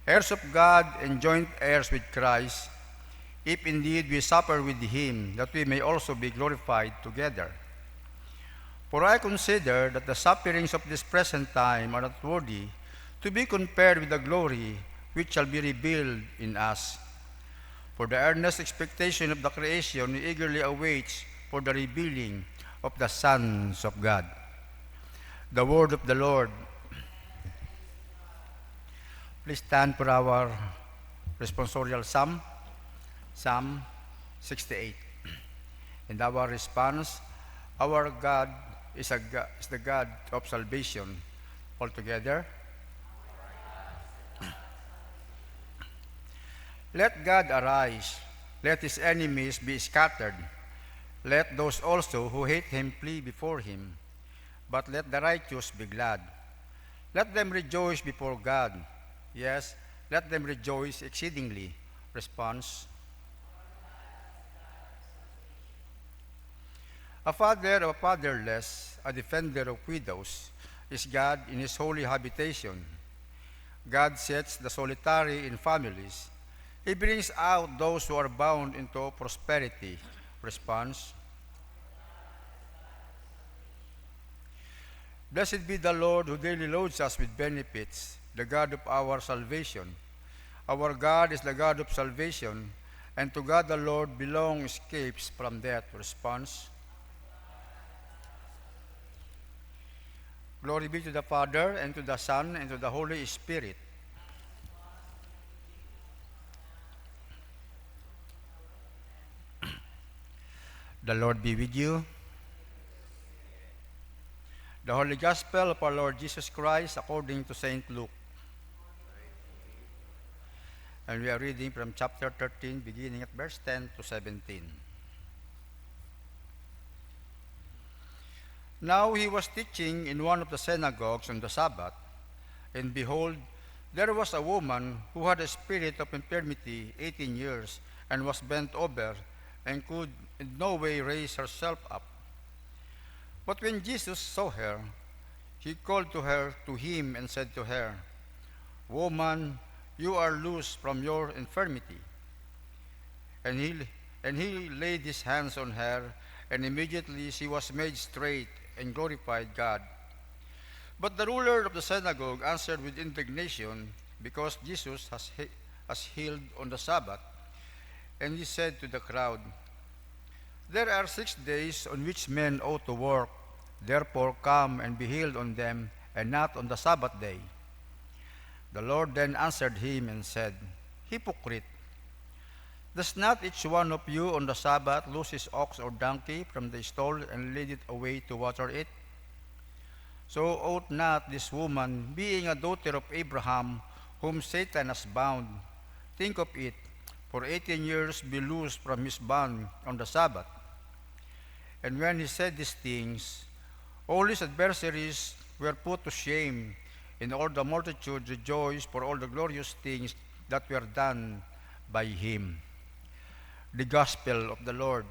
heirs of God and joint heirs with Christ, if indeed we suffer with him, that we may also be glorified together. For I consider that the sufferings of this present time are not worthy to be compared with the glory which shall be revealed in us. For the earnest expectation of the creation eagerly awaits for the revealing of the sons of God. The word of the Lord. Please stand for our responsorial psalm, Psalm 68. And our response, our God is the God of salvation. Altogether, let God arise, let his enemies be scattered. Let those also who hate him flee before him. But let the righteous be glad. Let them rejoice before God. Yes, let them rejoice exceedingly. Response. A father of fatherless, a defender of widows, is God in his holy habitation. God sets the solitary in families. He brings out those who are bound into prosperity. Response. Blessed be the Lord who daily loads us with benefits, the God of our salvation. Our God is the God of salvation, and to God the Lord belong escapes from death. Response. Glory be to the Father, and to the Son, and to the Holy Spirit. The Lord be with you. The Holy Gospel of our Lord Jesus Christ according to St. Luke. And we are reading from chapter 13, beginning at verse 10 to 17. Now he was teaching in one of the synagogues on the Sabbath, and behold, there was a woman who had a spirit of infirmity 18 years, and was bent over, and could in no way raise herself up. But when Jesus saw her, he called to him and said to her, Woman, you are loosed from your infirmity. And he laid his hands on her, and immediately she was made straight and glorified God. But the ruler of the synagogue answered with indignation, because Jesus has healed on the Sabbath. And he said to the crowd, There are 6 days on which men ought to work. Therefore come and be healed on them, and not on the Sabbath day. The Lord then answered him and said, Hypocrite! Does not each one of you on the Sabbath loose his ox or donkey from the stall and lead it away to water it? So ought not this woman, being a daughter of Abraham, whom Satan has bound, think of it, for 18 years be loosed from his bond on the Sabbath. And when he said these things, all his adversaries were put to shame, and all the multitude rejoiced for all the glorious things that were done by him. The Gospel of the Lord.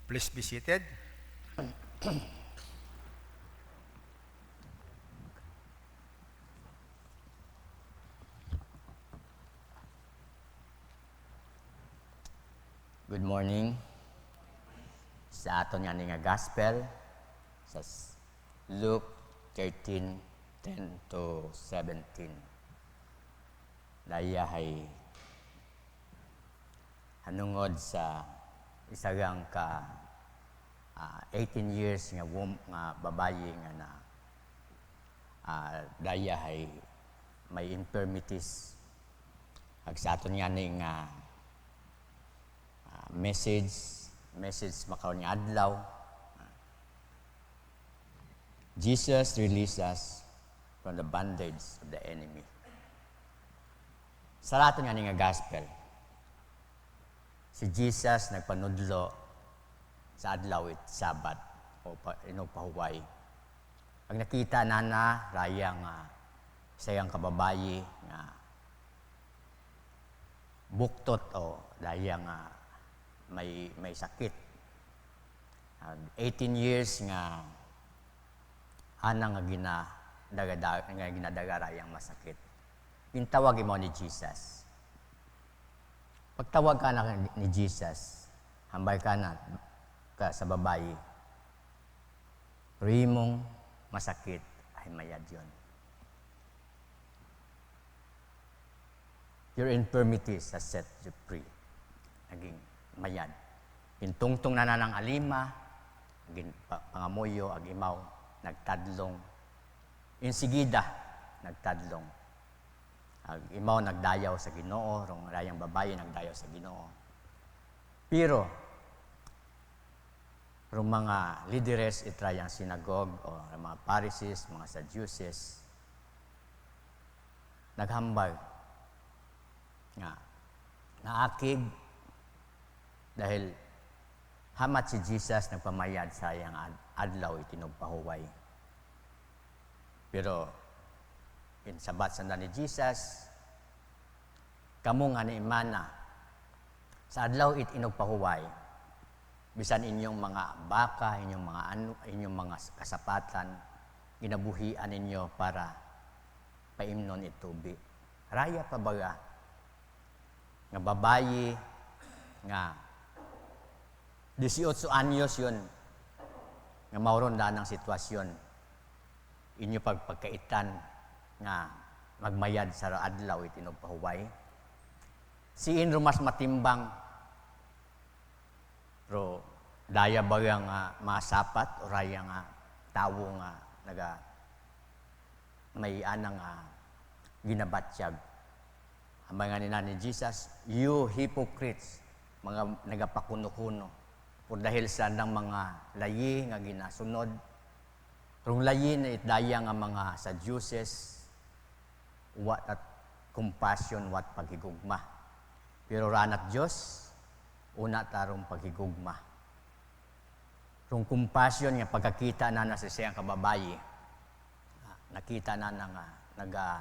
Please be seated. Good morning. Sa aton nga nga Gospel, sa Luke 13:10 to 17. Dayahay hanungod sa isagang ka 18 years nga babayi nga na dayahay may infirmities. Ag sa aton nga nga message makaon nga adlaw. Jesus released us from the bondage of the enemy. Sa aton nga nga gospel, si Jesus nagpanudlo sa adlaw it Sabat o pahuway. Pag nakita na raya nga sayang kababayi nga buktot o daya nga may sakit. 18 years nga anang nga nga ginadagara yang masakit. Gintawag mo ni Jesus. Pagtawag ka na ni Jesus, hambay ka na sa babayi, pero imong masakit ay mayad yun. Your infirmities has set you free. Naging mayad. Pintungtong na ng alima, naging pangamuyo, agimaw, nagtadlong. Insigida, nagtadlong. Agimaw, nagdayaw sa Ginoo, rong rayang babae, nagdayaw sa Ginoo. Pero, rong mga lideres, itrayang sinagog, o mga Pharisees, mga Sadducees, naghambag, nga naakig dahil hamat si Jesus nagpamayad sa iyang adlaw itinugpahuway. Pero sabat sanda ni Jesus, kamo nga ni imana sa adlaw itinugpahuway, bisan inyong mga baka, inyong mga kasapatan, ginabuhian ninyo para paimnon itubi. Raya pa baga nga babayi nga 18 anyos yun nga mauron na ng sitwasyon inyo pagpagkaitan nga magmayad sa adlaw itinugpahuway. Siin mas matimbang pero daya baga nga masapat o raya nga tawo nga may anang ginabatsyag. Ang mga ni Jesus, you hypocrites, mga nagapakuno-kuno. Por dahil sa nang mga layi nga ginasunod, rong layi na itdaya nga mga Sadducees, what at compassion, what paghigugma. Pero ranat Diyos, una tarong paghigugma. Rong compassion nga pagkakita na sa siyang kababayi, nakita na nga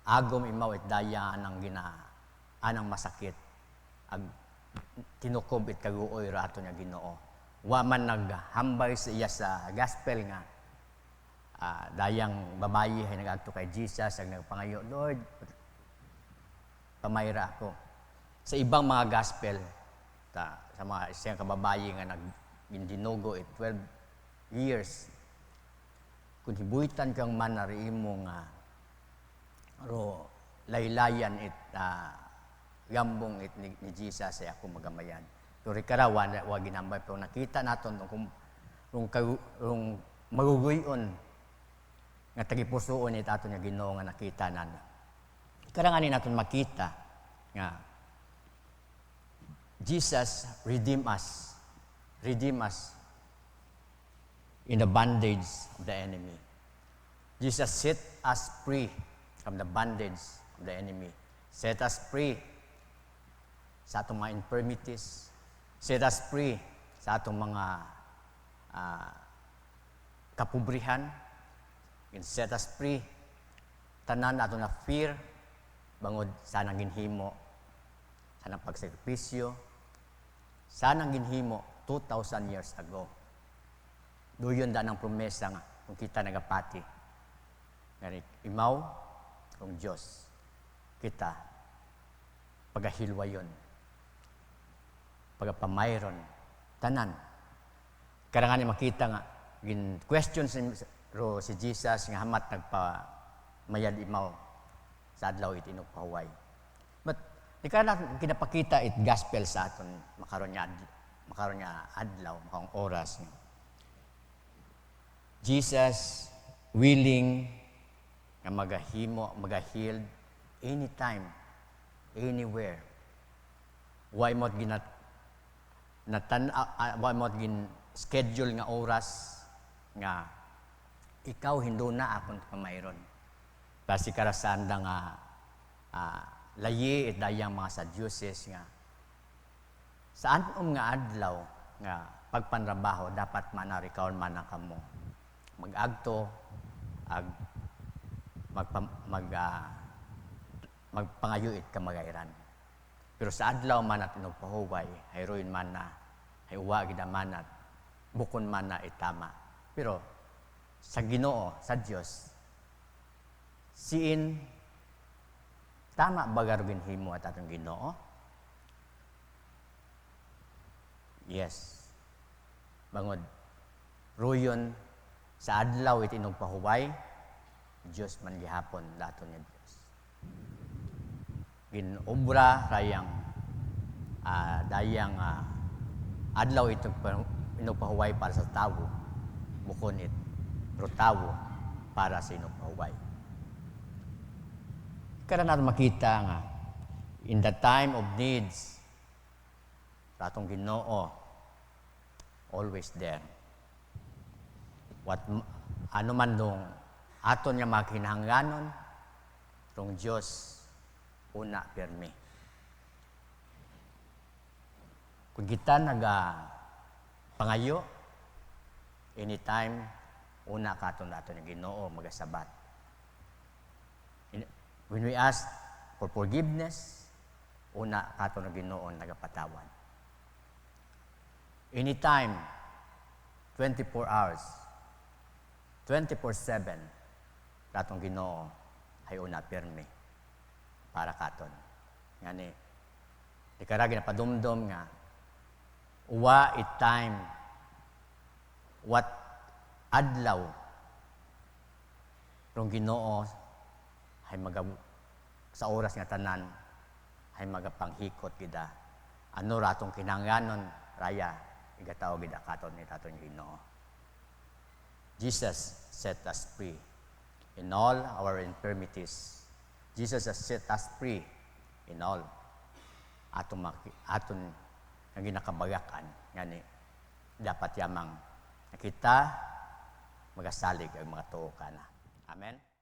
agom imaw it daya anang anang masakit ag tinukob it kaguoy rato niya Ginoo. Wa man naghambay sa iya sa gospel nga dayang babayi ay nagadto kay Jesus ag nagpangayo, Lord, pamayra ako. Sa ibang mga gospel sa mga siyang kababayi nga nagdinugo 12 years kung hibuitan kang man nariimo nga ro laylayan gambong ni Jesus ay ako magamayan. Pero karawan wa ginambay pero nakita naton rung maguguyon nga tagipusoon it aton nga Ginoo nga nakita nana. Karanganin naton makita nga Jesus redeem us in the bondage of the enemy. Jesus set us free from the bondage of the enemy. Set us free sa atong mga infirmities. Set us free sa atong mga kapubrihan. And set us free tanan ato na fear bangod sa nang ginhimo sa nang pagsakripisyo sa nang ginhimo 2,000 years ago. Doyon da ng promesa nga kung kita nagapati. Ganit imaw kung Diyos kita pagahilwayon pagapamayron tanan karangan makita nga gin question si Jesus nga hamat nagpamayad imaw sa adlaw itinugpahuway. But di ka na kinapakita it gospel sa aton makaron nga adlaw makang oras. Jesus willing nga magahil anytime, anywhere. Why mo gin schedule nga oras nga ikaw hindo na akong pamayron. Basi karasan da nga layi it dayang mga Sadducees nga saan nga adlaw nga pagpanrabaho dapat manarikaon man na kamo mag-agto ag magpangayuit ka magairan. Pero sa adlaw man at inugpahuway, hayroin man na, hayuwa gida man at bukon man na itama. Pero sa Ginoo, sa Dios. Siin tama ba garugin himo at atong Ginoo? Yes. Bangod ruyon sa adlaw iti inugpahuway, Dios man gihapon daton ni Dios. Ginobra rayang dayang adlaw ito inugpahuway para sa tawo, bukon it pero tawo para sa inugpahuway. Kaya natin makita nga in the time of needs ratong Ginoo always there. Ano man dong aton nga makinahanglanon rong Dios una pirmi. Kung kita pangayo, anytime, una katon nato ng Ginoo magasabat. When we ask for forgiveness, una katon ng Ginoo nagapatawad. Anytime, 24 hours, 24/7, katong Ginoo ay una pirmi para katon. Ngani, di karagi na padumdum nga, uwa it time, what adlaw, rong Ginoo ay sa oras nga tanan, ay magapanghikot gida. Ano ratong kinahanglanon, raya, igataw gida katon ni taton Ginoo. Jesus set us free in all our infirmities. Jesus has set us free in all aton nga ginakabagakan. Ngani, dapat yamang nakita magasalig ang mga tuo kana. Amen.